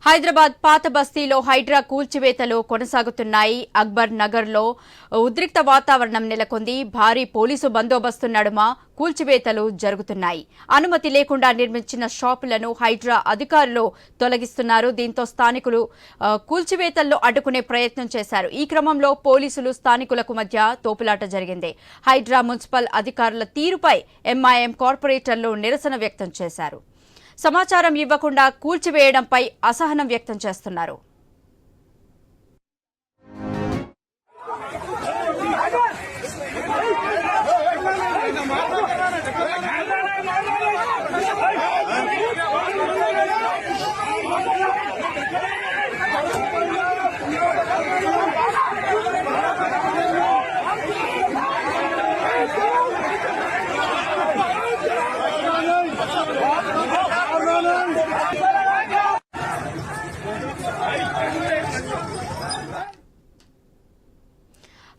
హైదరాబాద్ పాత బస్తీలో హైడ్రా కూల్చివేతలు కొనసాగుతున్నాయి. అక్బర్ నగర్లో ఉద్రిక్త వాతావరణం నెలకొంది. భారీ పోలీసు బందోబస్తు నడుమ కూల్చివేతలు జరుగుతున్నాయి. అనుమతి లేకుండా నిర్మించిన షాపులను హైడ్రా అధికారులు తొలగిస్తున్నారు. దీంతో స్థానికులు కూల్చివేతల్లో అడ్డుకునే ప్రయత్నం చేశారు. ఈ క్రమంలో పోలీసులు స్థానికులకు మధ్య తోపులాట జరిగింది. హైడ్రా మున్సిపల్ అధికారుల తీరుపై ఎంఐఎం కార్పొరేటర్లు నిరసన వ్యక్తం చేశారు. సమాచారం ఇవ్వకుండా కూల్చివేయడంపై అసహనం వ్యక్తం చేస్తున్నారు.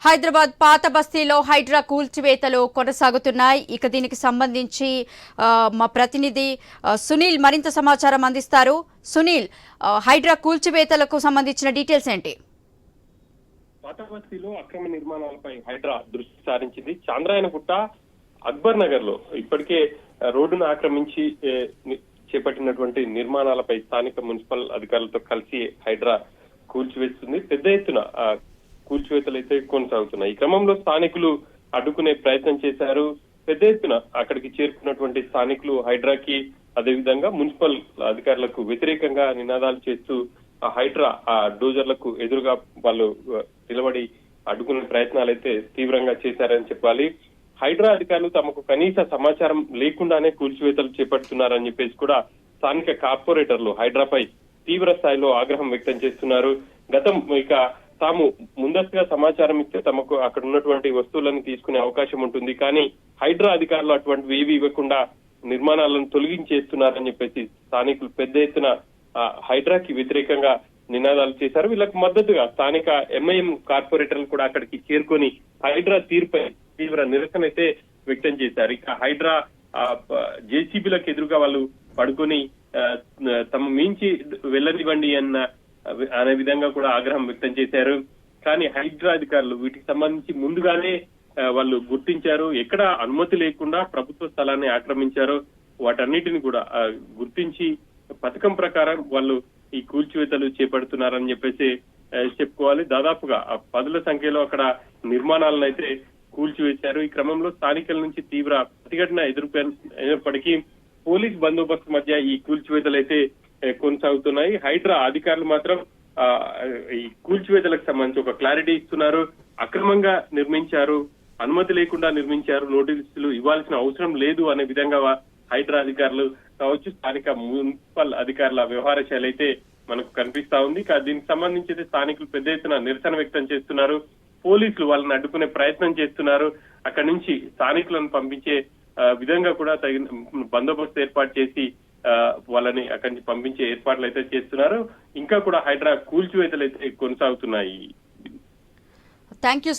హైదరాబాద్ పాత బస్తీలో హైడ్రా కూల్చివేతలు కొనసాగుతున్నాయి. ఇక దీనికి సంబంధించి మా ప్రతినిధి సునీల్ మరింత సమాచారం అందిస్తారు. సునీల్, హైడ్రా కూల్చివేతలకు సంబంధించిన డీటెయిల్స్ ఏంటి? పాత బస్తీలో అక్రమ నిర్మాణాలపై హైడ్రా దృష్టి సారించింది. చాంద్రాయనగుట్ట, అక్బర్ నగర్ లో ఇప్పటికే రోడ్డును ఆక్రమించి చేపట్టినటువంటి నిర్మాణాలపై స్థానిక మున్సిపల్ అధికారులతో కలిసి హైడ్రా కూల్చివేస్తుంది. పెద్ద ఎత్తున కూల్చివేతలు అయితే కొనసాగుతున్నాయి. ఈ క్రమంలో స్థానికులు అడ్డుకునే ప్రయత్నం చేశారు. పెద్ద ఎత్తున అక్కడికి చేరుకున్నటువంటి స్థానికులు హైడ్రాకి అదేవిధంగా మున్సిపల్ అధికారులకు వ్యతిరేకంగా నినాదాలు చేస్తూ ఆ హైడ్రా ఆ డోజర్లకు ఎదురుగా వాళ్ళు నిలబడి అడ్డుకునే ప్రయత్నాలు అయితే తీవ్రంగా చేశారని చెప్పాలి. హైడ్రా అధికారులు తమకు కనీస సమాచారం లేకుండానే కూల్చివేతలు చేపడుతున్నారని చెప్పేసి కూడా స్థానిక కార్పొరేటర్లు హైడ్రాపై తీవ్ర స్థాయిలో ఆగ్రహం వ్యక్తం చేస్తున్నారు. ఇక తాము ముందస్తుగా సమాచారం ఇస్తే తమకు అక్కడ ఉన్నటువంటి వస్తువులను తీసుకునే అవకాశం ఉంటుంది, కానీ హైడ్రా అధికారులు అటువంటివి ఏవి ఇవ్వకుండా నిర్మాణాలను తొలగించేస్తున్నారని చెప్పేసి స్థానికులు పెద్ద ఎత్తున హైడ్రాకి వ్యతిరేకంగా నినాదాలు చేశారు. వీళ్ళకు మద్దతుగా స్థానిక ఎంఐఎం కార్పొరేటర్లు కూడా అక్కడికి చేరుకొని హైడ్రా తీరుపై తీవ్ర నిరసన అయితే వ్యక్తం చేశారు. ఇక హైడ్రా జేసీబీలకు ఎదురుగా వాళ్ళు పడుకొని తమ మించి వెళ్ళనివ్వండి అనే విధంగా కూడా ఆగ్రహం వ్యక్తం చేశారు. కానీ హైడ్రా అధికారులు వీటికి సంబంధించి ముందుగానే వాళ్ళు గుర్తించారు. ఎక్కడ అనుమతి లేకుండా ప్రభుత్వ స్థలాన్ని ఆక్రమించారో వాటన్నిటిని కూడా గుర్తించి పథకం ప్రకారం వాళ్ళు ఈ కూల్చివేతలు చేపడుతున్నారని చెప్పేసి చెప్పుకోవాలి. దాదాపుగా 10ల సంఖ్యలో అక్కడ నిర్మాణాలను అయితే కూల్చివేశారు. ఈ క్రమంలో స్థానికుల నుంచి తీవ్ర ప్రతిఘటన ఎదుర్కొన్నప్పటికీ పోలీస్ బందోబస్తు మధ్య ఈ కూల్చివేతలు అయితే కొనసాగుతున్నాయి. హైడ్రా అధికారులు మాత్రం ఈ కూల్చివేతలకు సంబంధించి ఒక క్లారిటీ ఇస్తున్నారు. అక్రమంగా నిర్మించారు, అనుమతి లేకుండా నిర్మించారు, నోటీసులు ఇవ్వాల్సిన అవసరం లేదు అనే విధంగా హైడ్రా అధికారులు కావచ్చు, స్థానిక మున్సిపల్ అధికారుల వ్యవహార శైలి అయితే మనకు కనిపిస్తా ఉంది. దీనికి సంబంధించి అయితే స్థానికులు పెద్ద ఎత్తున నిరసన వ్యక్తం చేస్తున్నారు. పోలీసులు వాళ్ళని అడ్డుకునే ప్రయత్నం చేస్తున్నారు. అక్కడి నుంచి స్థానికులను పంపించే విధంగా కూడా తగిన బందోబస్తు ఏర్పాటు చేసి వాళ్ళని అక్కడి నుంచి పంపించే ఏర్పాట్లు అయితే చేస్తున్నారు. ఇంకా కూడా హైడ్రా కూల్చివేతలు అయితే కొనసాగుతున్నాయి. Thank you.